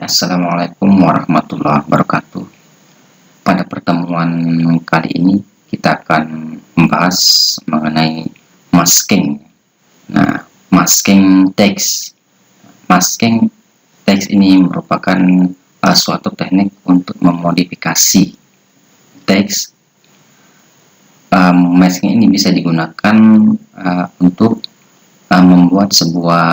Assalamualaikum warahmatullahi wabarakatuh. Pada pertemuan kali ini kita akan membahas mengenai masking. Nah, masking text. Masking text ini merupakan suatu teknik untuk memodifikasi teks. Masking ini bisa digunakan untuk membuat sebuah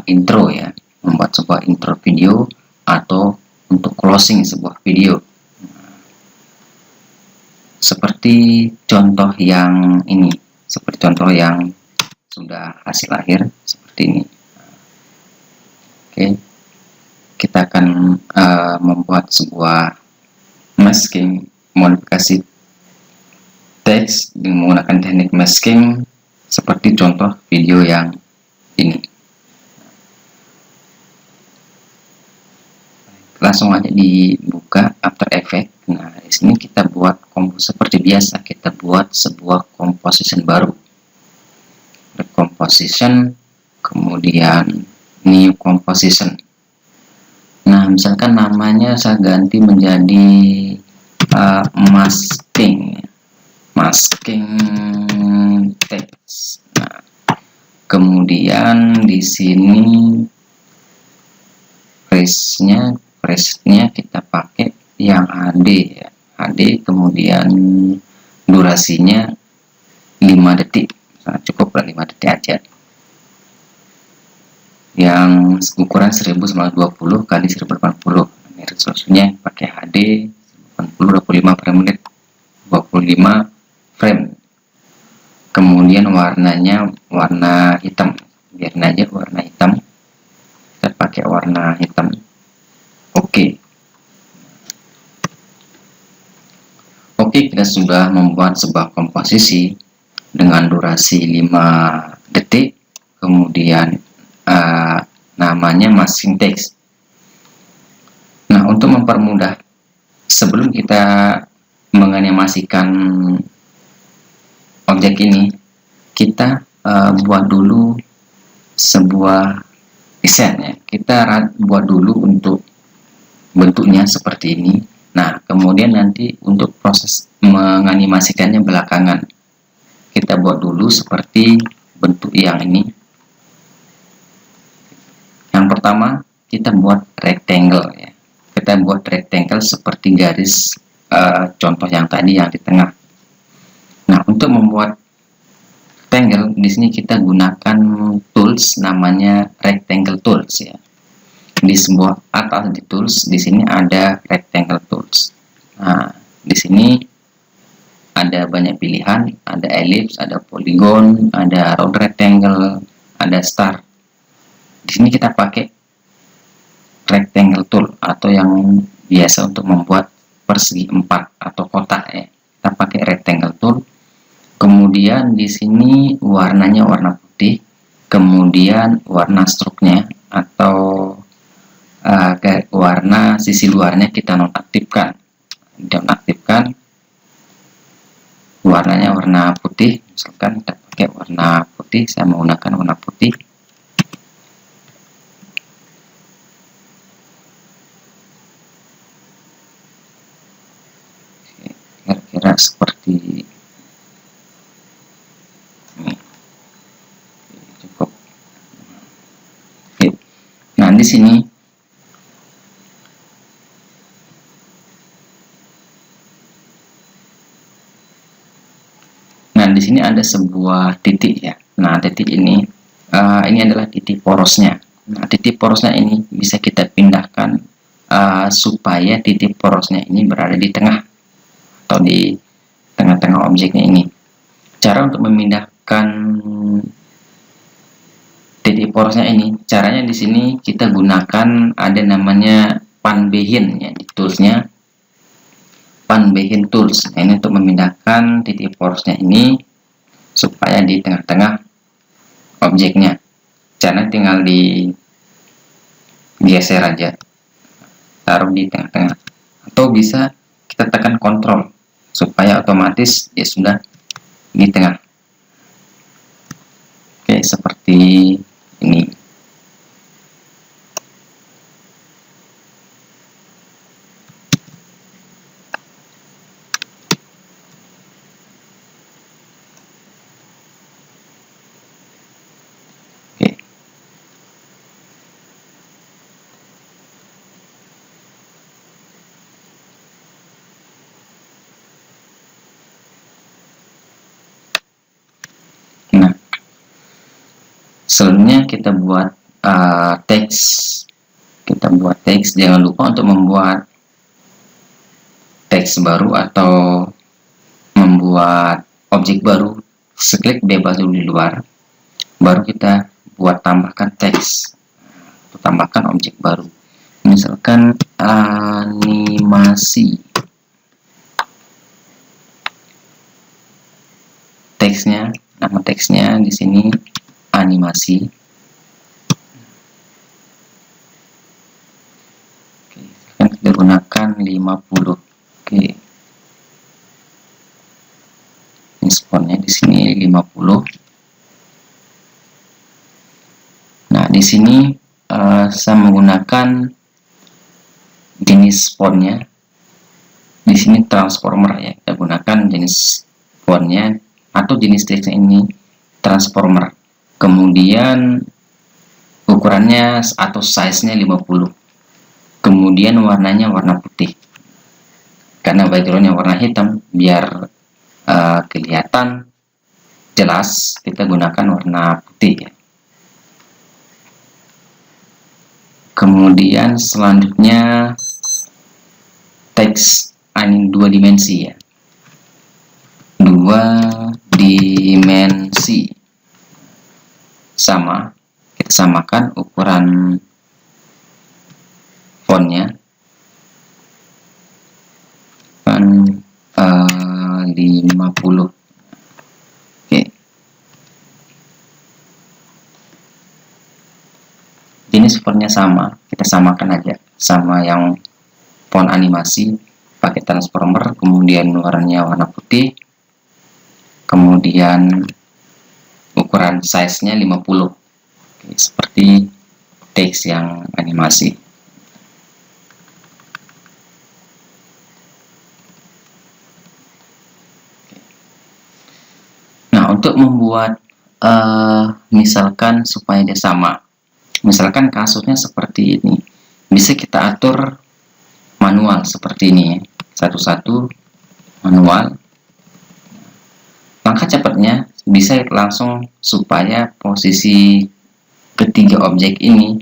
intro ya, membuat sebuah intro video atau untuk closing sebuah video. Seperti contoh yang ini, seperti contoh yang sudah hasil akhir seperti ini. Oke, kita akan membuat sebuah masking modifikasi teks dengan menggunakan teknik masking seperti contoh video yang ini. Langsung aja dibuka After Effects. Nah, di sini kita buat seperti biasa, kita buat sebuah composition baru. Composition, kemudian new composition. Nah, misalkan namanya saya ganti menjadi masking text. Nah, kemudian di sini frame-nya kita pakai yang HD ya. HD, kemudian durasinya 5 detik. Sangat cukup lah 5 detik aja. Yang ukuran 1920 kali 1080. Ini resolusinya pakai HD 1080 25 per menit, 25 frame. Kemudian warnanya warna hitam. Biarin aja warna hitam. Kita pakai warna hitam. Oke, kita sudah membuat sebuah komposisi dengan durasi 5 detik, kemudian namanya masking text. Nah, untuk mempermudah, sebelum kita menganimasikan objek ini, kita buat dulu sebuah desain ya. Kita buat dulu untuk bentuknya seperti ini. Nah, kemudian nanti untuk proses menganimasikannya belakangan. Kita buat dulu seperti bentuk yang ini. Yang pertama, kita buat rectangle ya. Kita buat rectangle seperti garis contoh yang tadi yang di tengah. Nah, untuk membuat rectangle di sini kita gunakan tools namanya rectangle tools ya. Di sebuah atas di tools, di sini ada rectangle tools. Nah, di sini ada banyak pilihan, ada ellipse, ada polygon, ada round rectangle, ada star. Di sini kita pakai rectangle tool atau yang biasa untuk membuat persegi 4 atau kotak ya. Kita pakai rectangle tool. Kemudian di sini warnanya warna putih, kemudian warna stroke-nya atau warna sisi luarnya kita nonaktifkan. Warnanya warna putih, misalkan kita pakai warna putih, saya menggunakan warna putih. Kira-kira seperti ini. Cukup. Oke. Nah, di sini di sini ada sebuah titik ya. Nah, titik ini adalah titik porosnya. Nah, titik porosnya ini bisa kita pindahkan supaya titik porosnya ini berada di tengah atau di tengah-tengah objeknya ini. Cara untuk memindahkan titik porosnya ini, caranya di sini kita gunakan ada namanya pan behin ya, di toolsnya pan behin tools. Nah, ini untuk memindahkan titik porosnya ini supaya di tengah-tengah objeknya. Caranya tinggal digeser aja, taruh di tengah-tengah, atau bisa kita tekan kontrol supaya otomatis dia sudah di tengah. Oke, seperti ini. Selanjutnya kita buat teks. Kita buat teks, jangan lupa untuk membuat teks baru atau membuat objek baru. Seklik bebas dulu di luar, baru kita buat tambahkan teks, tambahkan objek baru, misalkan animasi. Teksnya, nama teksnya di sini animasi. Oke, kita gunakan 50. Oke, ini fontnya di sini 50. Nah, di sini saya menggunakan jenis fontnya. Di sini transformer ya, kita gunakan jenis fontnya atau jenis teksnya ini transformer. Kemudian ukurannya atau size-nya 50. Kemudian warnanya warna putih. Karena backgroundnya warna hitam, biar kelihatan jelas, kita gunakan warna putih ya. Kemudian selanjutnya teks dua dimensi ya, 2 dimensi. Sama, kita samakan ukuran fontnya kan 50. Oke, jenis fontnya sama, kita samakan aja sama yang font animasi, pakai transformer, kemudian warnanya warna putih, kemudian ukuran size-nya 50. Oke, seperti teks yang animasi. Nah, untuk membuat misalkan supaya dia sama, misalkan kasusnya seperti ini, bisa kita atur manual seperti ini ya. Satu-satu manual. Langkah cepatnya bisa langsung supaya posisi ketiga objek ini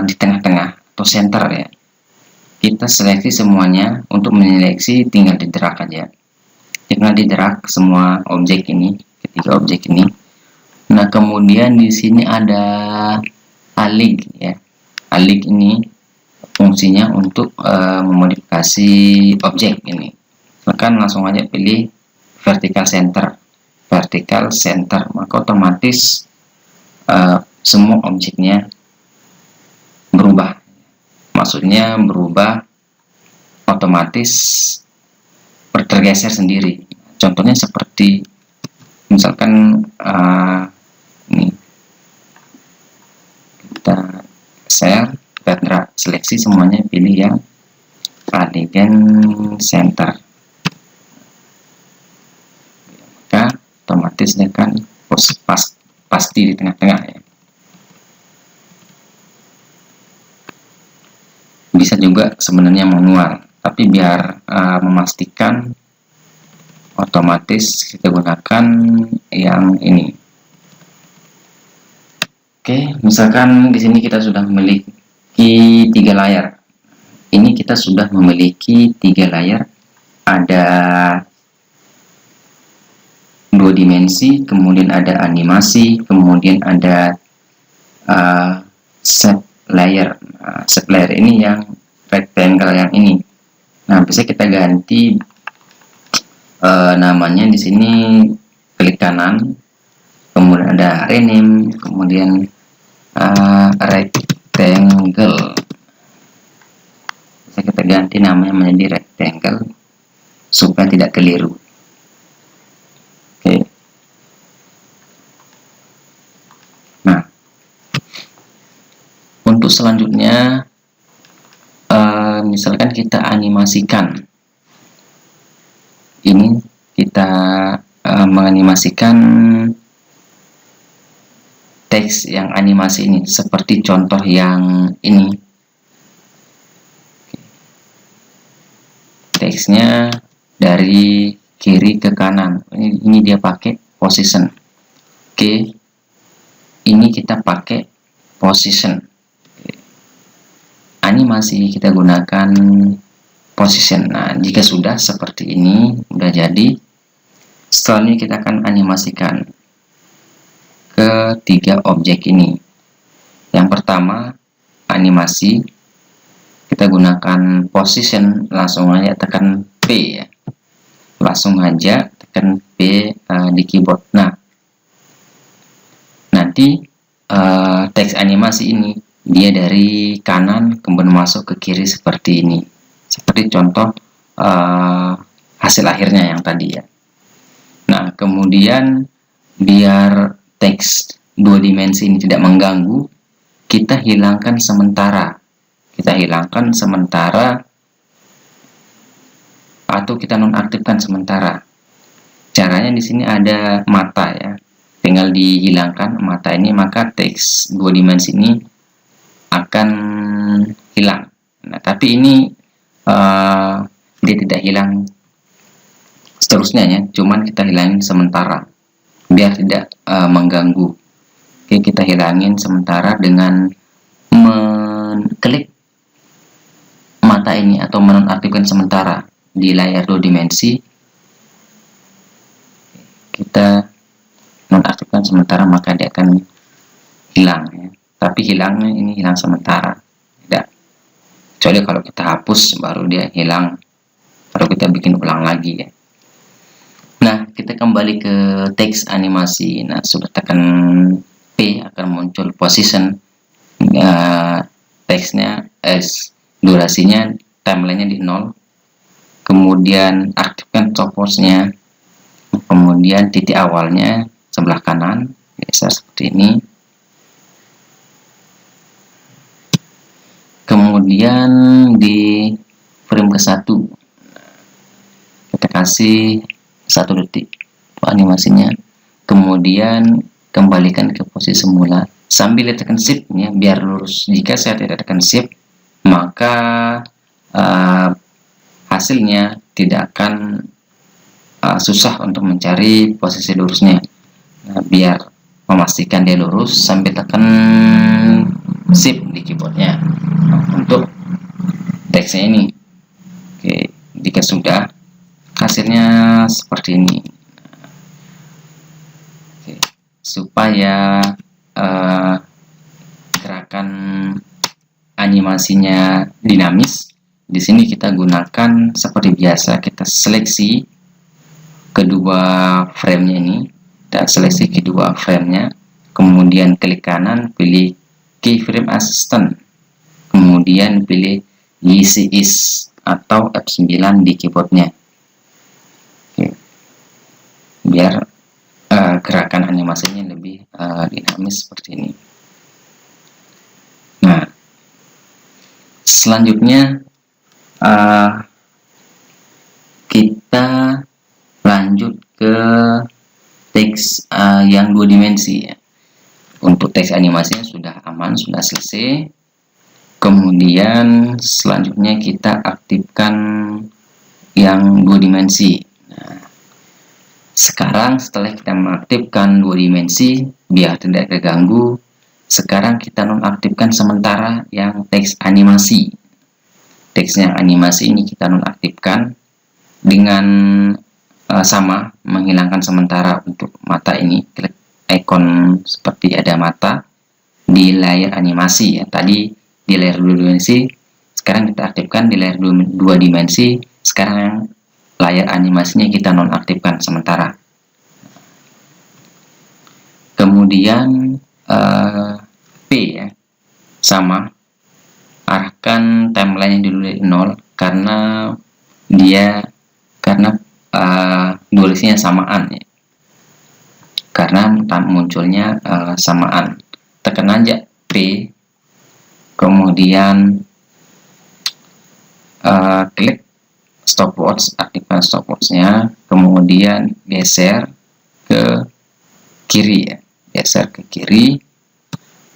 di tengah-tengah atau center ya. Kita seleksi semuanya. Untuk menyeleksi tinggal di drag aja. Tinggal di drag semua objek ini, ketiga objek ini. Nah, kemudian di sini ada alig ya. Alig ini fungsinya untuk memodifikasi objek ini. Misalkan langsung aja pilih vertical center, maka otomatis semua objeknya berubah. Maksudnya berubah otomatis tergeser sendiri. Contohnya seperti misalkan ini kita share, kita seleksi semuanya, pilih yang align center, maka otomatis dia kan pasti di tengah-tengah ya. Bisa juga sebenarnya manual, tapi biar memastikan, otomatis kita gunakan yang ini. Oke, misalkan di sini kita sudah memiliki 3 layar. Ini kita sudah memiliki 3 layar. Ada 2 dimensi, kemudian ada animasi, kemudian ada shape layer. Shape layer ini yang rectangle yang ini. Nah, bisa kita ganti namanya di sini, klik kanan, kemudian ada rename, kemudian rectangle. Bisa kita ganti namanya menjadi rectangle supaya tidak keliru. Oke. Nah, untuk selanjutnya misalkan kita animasikan. Ini kita menganimasikan teks yang animasi ini, seperti contoh yang ini. Teksnya dari kiri ke kanan. Ini dia pakai position. Oke. ini kita pakai position. Animasi kita gunakan position. Nah, jika sudah seperti ini, udah jadi, setelahnya kita akan animasikan ke 3 objek ini. Yang pertama, animasi, kita gunakan position, langsung aja tekan P ya. Langsung aja tekan P di keyboard. Nah, nanti teks animasi ini dia dari kanan kemudian masuk ke kiri seperti ini, seperti contoh hasil akhirnya yang tadi ya. Nah, kemudian biar teks 2 dimensi ini tidak mengganggu, kita hilangkan sementara atau kita nonaktifkan sementara. Caranya di sini ada mata ya, tinggal dihilangkan mata ini, maka teks 2 dimensi ini akan hilang. Nah, tapi ini dia tidak hilang seterusnya ya, cuman kita hilangin sementara biar tidak mengganggu. Oke, kita hilangin sementara dengan mengklik mata ini atau menonaktifkan sementara di layar 2 dimensi. Kita nonaktifkan sementara, maka dia akan hilang ya. Tapi hilangnya ini hilang sementara, tidak. Kecuali kalau kita hapus baru dia hilang, baru kita bikin ulang lagi ya. Nah, kita kembali ke teks animasi. Nah, sudah tekan P akan muncul position, teksnya durasinya, timelinenya di 0. Kemudian aktifkan stopwatch-nya, kemudian titik awalnya sebelah kanan, geser seperti ini. Kemudian di frame ke-1 kita kasih 1 detik animasinya, kemudian kembalikan ke posisi semula sambil tekan shift ya, biar lurus. Jika saya tidak tekan shift, maka hasilnya tidak akan susah untuk mencari posisi lurusnya. Nah, biar memastikan dia lurus, sambil tekan shift di keyboardnya untuk teksnya ini. Oke, jika sudah, hasilnya seperti ini. Oke, supaya gerakan animasinya dinamis, di sini kita gunakan seperti biasa, kita seleksi kedua framenya ini, dan seleksi kedua framenya, kemudian klik kanan, pilih keyframe assistant, kemudian pilih Easy Ease atau F9 di keyboardnya. Oke. Biar gerakan animasinya lebih dinamis seperti ini. Nah, selanjutnya kita lanjut ke teks yang 2 dimensi ya. Untuk teks animasinya sudah aman, sudah selesai. Kemudian selanjutnya kita aktifkan yang 2 dimensi. Nah, sekarang setelah kita mengaktifkan 2 dimensi biar tidak terganggu, sekarang kita nonaktifkan sementara yang teks animasi. Teks yang animasi ini kita nonaktifkan dengan sama, menghilangkan sementara untuk mata ini. Klik ikon seperti ada mata di layar animasi ya. Tadi di layar 2 dimensi, sekarang kita aktifkan di layar 2 dimensi. Sekarang layar animasinya kita nonaktifkan sementara. Kemudian P ya, sama, arahkan timeline dulu dari 0 karena durasinya samaan ya. Karena munculnya samaan, tekan aja P, kemudian klik stopwatch, aktifkan stopwatchnya, kemudian geser ke kiri ya, geser ke kiri,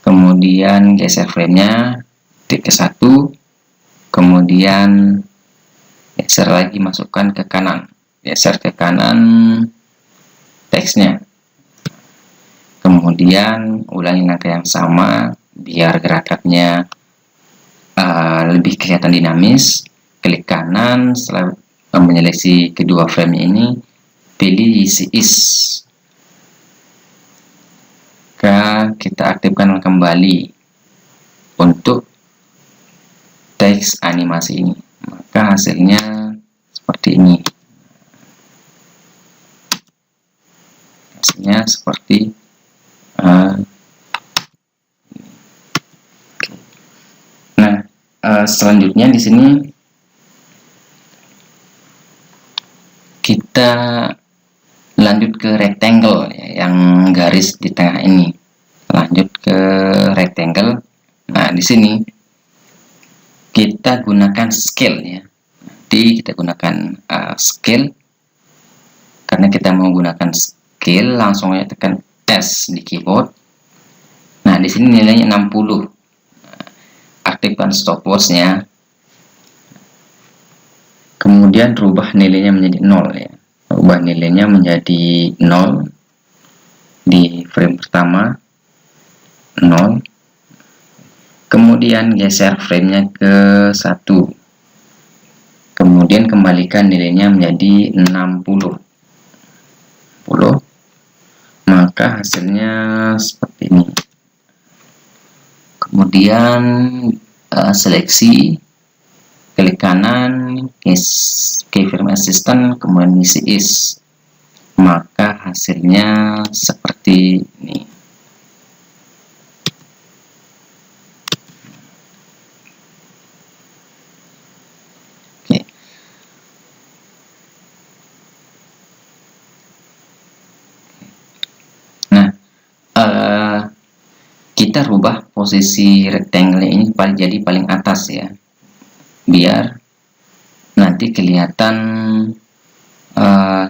kemudian geser framenya titik ke 1, kemudian geser lagi, masukkan ke kanan, geser ke kanan teksnya, Kemudian ulangi langkah yang sama biar gerakannya lebih kelihatan dinamis. Klik kanan setelah menyeleksi kedua frame ini, pilih isi is. Kita aktifkan kembali untuk teks animasi ini, maka hasilnya seperti ini. Hasilnya seperti selanjutnya di sini kita lanjut ke rectangle ya, yang garis di tengah ini. Lanjut ke rectangle. Nah, di sini kita gunakan scale ya. Nanti kita gunakan scale. Karena kita mau gunakan scale, langsung aja tekan S di keyboard. Nah, di sini nilainya 60. Aktifkan stopwatch-nya. Kemudian rubah nilainya menjadi 0 ya. Rubah nilainya menjadi 0 di frame pertama, 0. Kemudian geser framenya ke 1. Kemudian kembalikan nilainya menjadi 60. Maka hasilnya seperti ini. Kemudian seleksi, klik kanan, keyframe assistant, kemudian isi is, maka hasilnya seperti ini. Oke. Nah, kita rubah posisi rectangle ini jadi paling atas ya, biar nanti kelihatan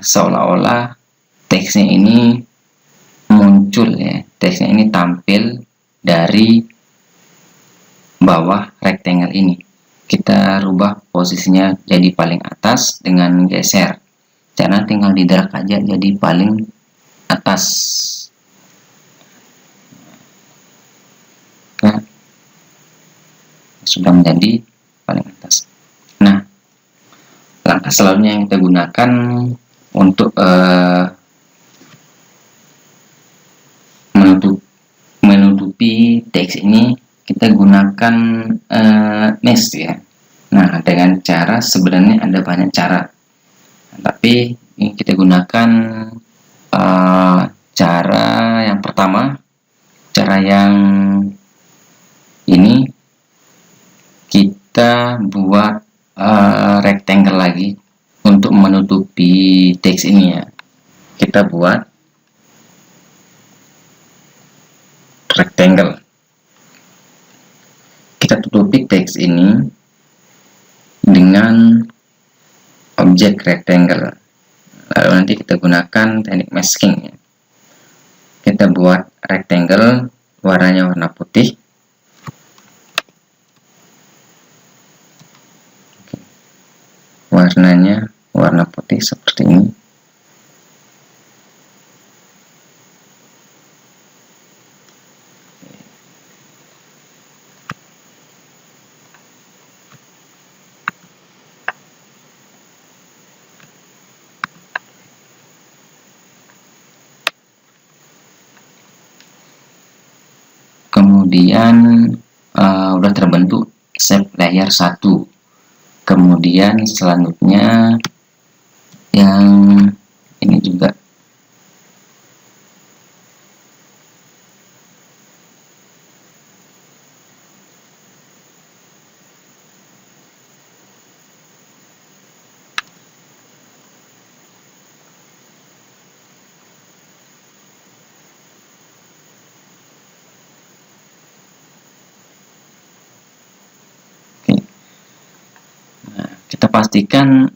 seolah-olah teksnya ini muncul ya, teksnya ini tampil dari bawah rectangle ini. Kita rubah posisinya jadi paling atas dengan geser, karena tinggal di drag aja jadi paling atas. Nah, sudah menjadi paling atas. Nah, langkah selanjutnya yang kita gunakan untuk menutupi teks ini, kita gunakan mesh ya. Nah, dengan cara, sebenarnya ada banyak cara, tapi ini kita gunakan cara yang pertama, cara yang ini. Kita buat rectangle lagi untuk menutupi teks ini ya. Kita buat rectangle. Kita tutupi teks ini dengan objek rectangle. Lalu nanti kita gunakan teknik masking ya. Kita buat rectangle, warnanya warna putih. Warnanya warna putih seperti ini. Kemudian udah terbentuk shape layer 1. Kemudian selanjutnya yang ini juga kita pastikan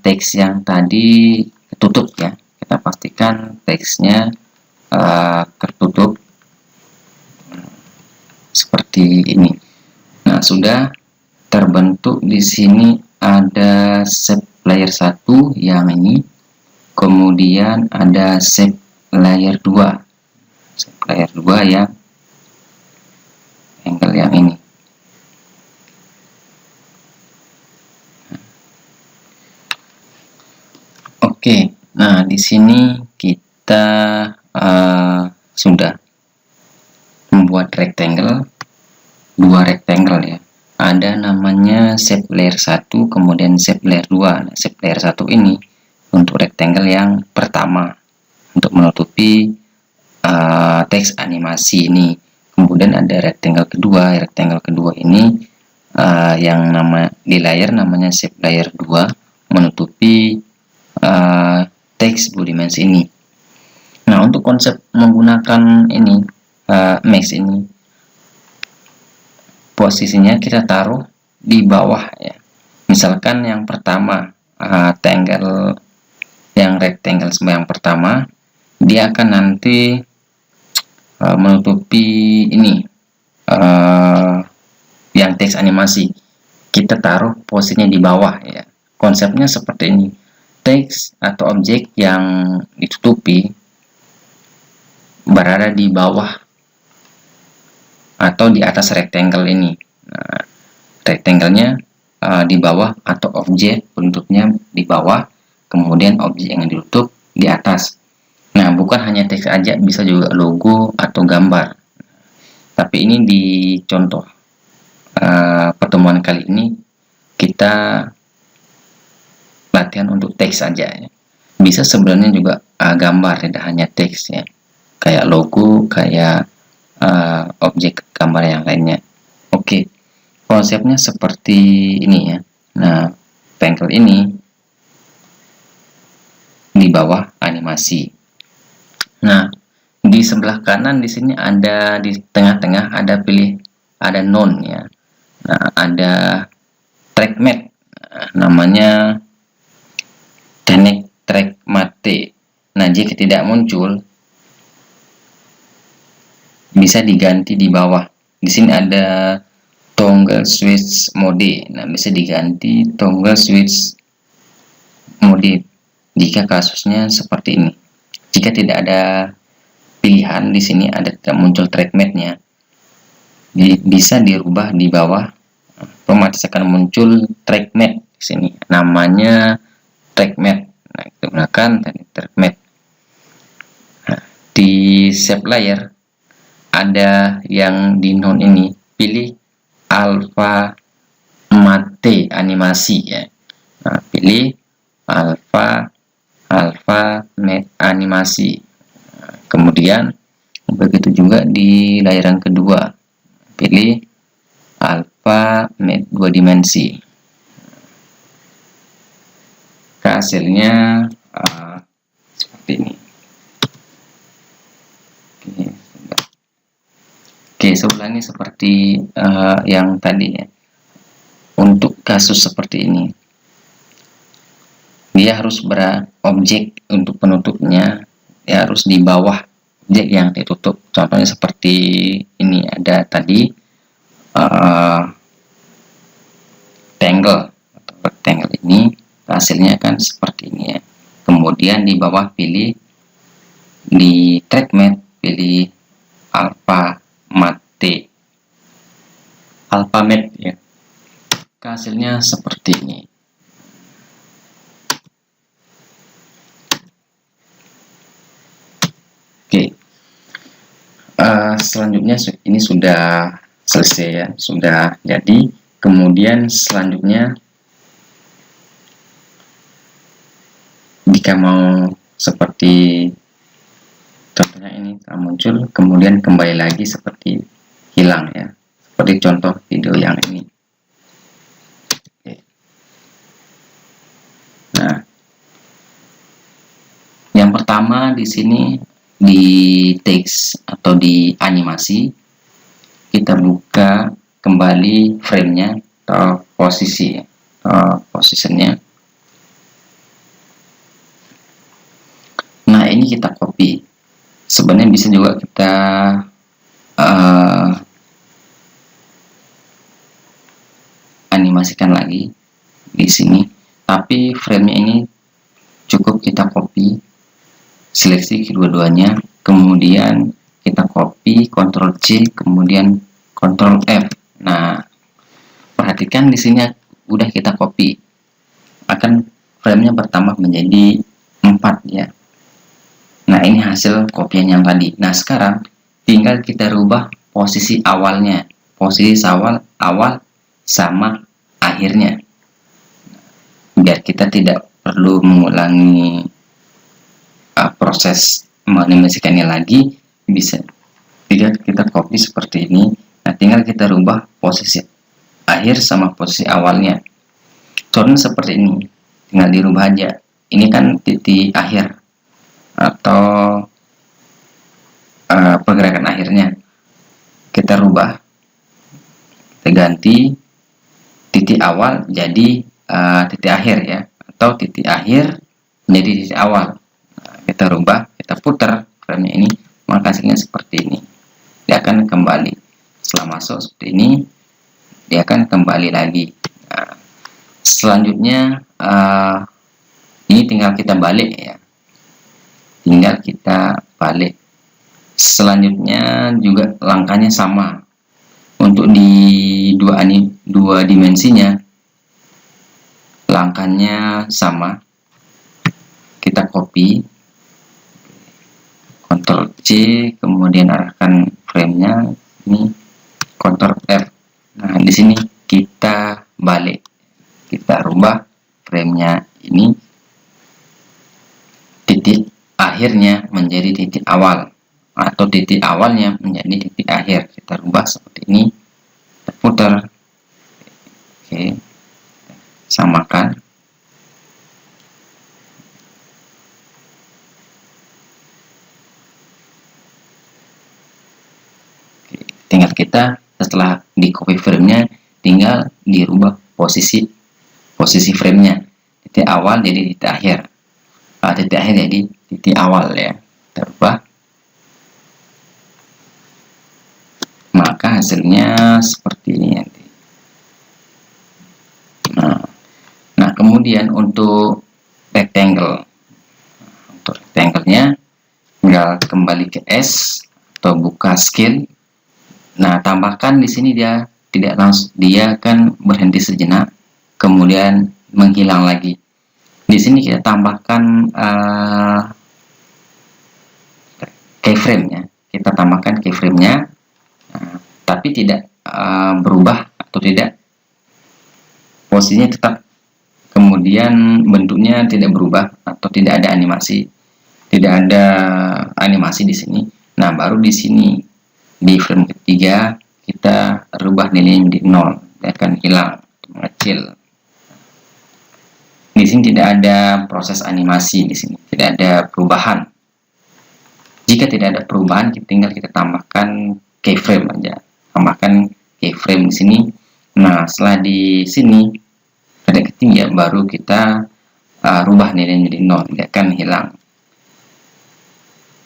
teks yang tadi tertutup ya. Kita pastikan teksnya tertutup seperti ini. Nah, sudah terbentuk di sini ada shape layer 1 yang ini. Kemudian ada shape layer 2. shape layer 2 yang angle yang ini. Oke, nah di sini kita sudah membuat rectangle, 2 rectangle ya. Ada namanya shape layer 1, kemudian shape layer 2. Nah, shape layer 1 ini untuk rectangle yang pertama, untuk menutupi teks animasi ini. Kemudian ada rectangle kedua ini yang nama di layer namanya shape layer 2, menutupi teks 2 dimensi ini. Nah, untuk konsep menggunakan ini max ini, posisinya kita taruh di bawah ya. Misalkan yang pertama rectangle yang pertama, dia akan nanti menutupi ini yang teks animasi. Kita taruh posisinya di bawah ya. Konsepnya seperti ini. Teks atau objek yang ditutupi berada di bawah atau di atas rectangle ini. Nah, rectangle-nya di bawah atau objek penutupnya di bawah, kemudian objek yang ditutup di atas. Nah, bukan hanya teks aja, bisa juga logo atau gambar. Tapi ini di contoh pertemuan kali ini kita latihan untuk teks saja ya. Bisa sebenarnya juga gambar, tidak hanya teks ya, kayak logo, kayak objek gambar yang lainnya. Oke, konsepnya seperti ini ya. Nah, rectangle ini di bawah animasi. Nah, di sebelah kanan di sini ada, di tengah-tengah ada none ya. Nah, ada track matte, namanya track matte. Nah, jika tidak muncul bisa diganti di bawah. Di sini ada toggle switch mode. Nah, bisa diganti toggle switch mode jika kasusnya seperti ini. Jika tidak ada pilihan di sini, tidak muncul track matte-nya, bisa dirubah di bawah, otomatis akan muncul track matte di sini. Namanya track matte. Nah, kita gunakan tadi track matte. Nah, di shape layer ada yang di none ini, pilih alpha matte animasi ya. Nah, pilih alpha matte animasi. Nah, kemudian begitu juga di layer yang kedua, pilih alpha matte 2 dimensi. Hasilnya seperti ini. Oke, sebelah ini seperti yang tadi ya. Untuk kasus seperti ini, dia harus objek untuk penutupnya ya harus di bawah objek yang ditutup. Contohnya seperti ini, ada tadi rectangle ini, hasilnya kan seperti ini ya. Kemudian di bawah pilih di track matte, pilih alpha matte ya. Hasilnya seperti ini. Oke, selanjutnya ini sudah selesai ya, sudah jadi. Kemudian selanjutnya, jika mau seperti contohnya ini muncul, kemudian kembali lagi seperti hilang ya, seperti contoh video yang ini. Oke. Nah, yang pertama di sini di teks atau di animasi, kita buka kembali frame-nya atau posisinya. Nah, ini kita copy. Sebenarnya bisa juga kita animasikan lagi di sini, tapi frame-nya ini cukup kita copy, seleksi kedua-duanya, kemudian copy, Ctrl C, kemudian Ctrl F. Nah, perhatikan di sini udah kita copy, akan framenya bertambah menjadi 4 ya. Nah, ini hasil kopian yang tadi. Nah, sekarang tinggal kita rubah posisi awalnya, posisi awal sama akhirnya, biar kita tidak perlu mengulangi proses menanimasikannya lagi. Bisa tidak kita copy seperti ini. Nah, tinggal kita rubah posisi akhir sama posisi awalnya. Contohnya seperti ini, tinggal dirubah aja. Ini kan titik akhir atau pergerakan akhirnya, kita rubah, kita ganti titik awal jadi titik akhir ya, atau titik akhir menjadi titik awal. Nah, kita rubah, kita putar framenya ini, maka hasilnya seperti ini. Dia akan kembali setelah masuk seperti ini, dia akan kembali lagi. Nah, selanjutnya ini tinggal kita balik ya, tinggal kita balik. Selanjutnya juga langkahnya sama. Untuk di dua dimensinya langkahnya sama. Kita copy, Ctrl C, kemudian arahkan framenya ini, Ctrl F. Nah, di sini kita balik, kita rubah framenya ini, titik akhirnya menjadi titik awal, atau titik awalnya menjadi titik akhir. Kita rubah seperti ini, kita putar. Oke, samakan. Oke, tinggal kita setelah di copy framenya, tinggal dirubah posisi framenya, titik awal jadi titik akhir, titik akhir jadi titik awal ya. Kita rubah, maka hasilnya seperti ini nanti. Nah, kemudian untuk rectangle, untuk rectangle-nya tinggal kembali ke S atau buka scale. Nah, tambahkan di sini dia tidak langsung, dia akan berhenti sejenak, kemudian menghilang lagi. Di sini kita tambahkan keyframe-nya, kita tambahkan keyframe-nya. Tapi tidak berubah atau tidak, posisinya tetap, kemudian bentuknya tidak berubah atau tidak ada animasi, di sini. Nah, baru di sini di frame ketiga kita rubah nilainya menjadi 0, dia akan hilang, mengecil. Di sini tidak ada proses animasi, di sini tidak ada perubahan. Jika tidak ada perubahan, tinggal kita tambahkan keyframe aja. Tambahkan keyframe di sini. Nah, setelah di sini ada ketiga, baru kita rubah nilainya menjadi 0, dia akan hilang.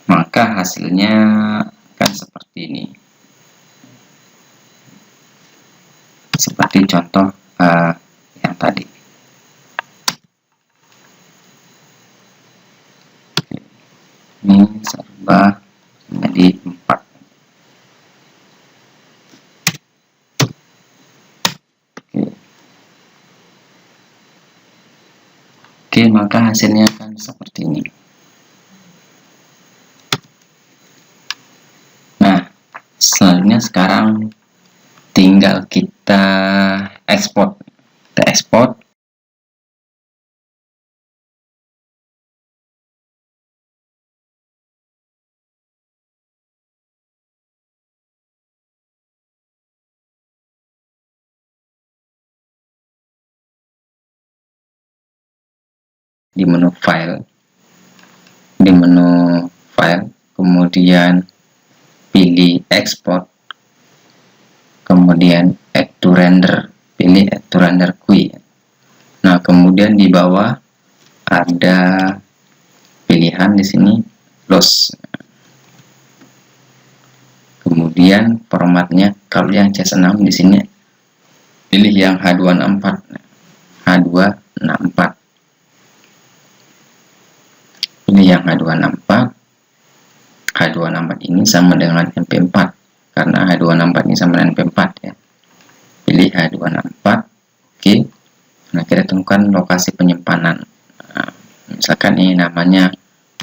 Maka hasilnya akan seperti ini, seperti contoh yang tadi. Ini saya rubah menjadi 4. Oke, maka hasilnya akan seperti ini. Nah, selanjutnya sekarang tinggal kita ekspor. Kita ekspor. Di menu file, kemudian pilih export, kemudian add to render, pilih add to render queue. Nah, kemudian di bawah ada pilihan di sini close. Kemudian formatnya, kalau yang C6 di sini pilih yang H264, pilih yang H264, H264 ini sama dengan MP4, karena H264 ini sama dengan MP4 ya. Pilih H264. Oke. Nah, kita tentukan lokasi penyimpanan. Nah, misalkan ini namanya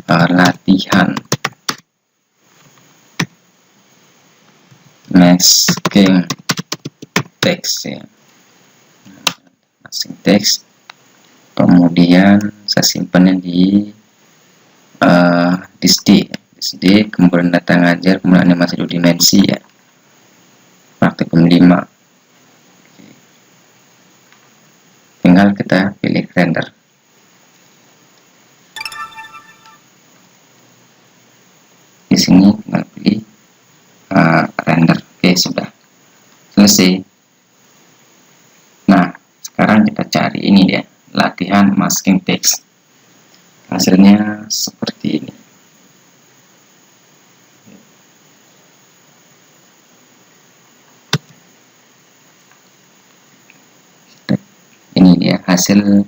latihan masking text ya. Masking text. Kemudian saya simpannya di disk D, kemudian data ngajar, kemudian animasi 2 dimensi ya, praktikum 5. Tinggal kita pilih render. Di sini tinggal pilih render. Oke, sudah selesai. Nah, sekarang kita cari ini dia, latihan masking text. Hasilnya seperti ini. Ini dia hasil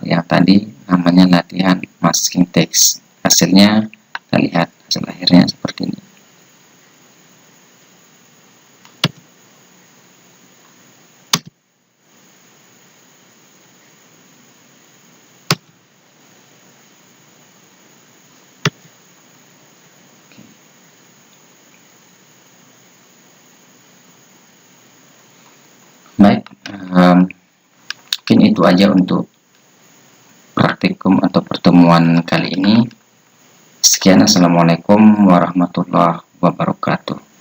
yang tadi namanya latihan masking text. Hasilnya kita lihat hasil akhirnya seperti ini. Baik, mungkin itu aja untuk praktikum atau pertemuan kali ini. Sekian, assalamualaikum warahmatullahi wabarakatuh.